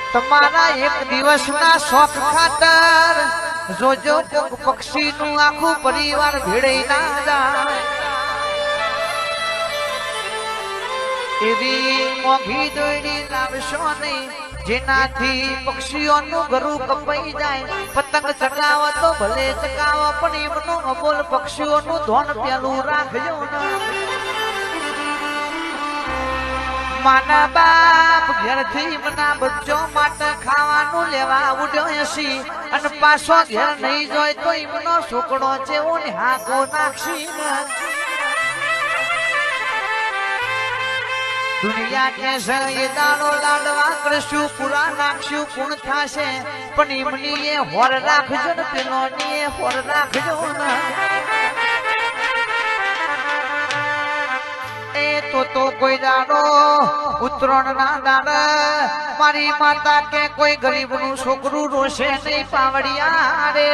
તમારા એક દિવસના શોખ ખાતર જોજો પક્ષીનું આખું પરિવાર ભેળાઈ ના જાય એવી મોઘી દોયડી લાવશો નહીં જેનાથી પક્ષીઓનું ઘરું કપાઈ જાય પતંગ ચગાવો તો ભલે ચગાવો પણ એમનું અમૂલ પક્ષીઓનું ધોન પેલું રાખજો ને માના બાપ ઘેરથી મના બચ્ચો માટે ખાવાનું લેવા ઉડ્યો હસી અને પાછો ઘેર નહીં જોય તો એમનો છોકરો જેવો ને હાથો નાખશી દુનિયા કે છે એ દાડો લાડવા કરશું પૂરા નાખશું પૂર્ણ થશે પણ એમની એ હોર રાખજો ને પેલો ની એ હોર રાખજો ને તો કોઈ દાડો ઉત્તરાયણ ના દાડા મારી માતા કે કોઈ ગરીબ નું છોકરું રોશે નહીં પાવડિયા રે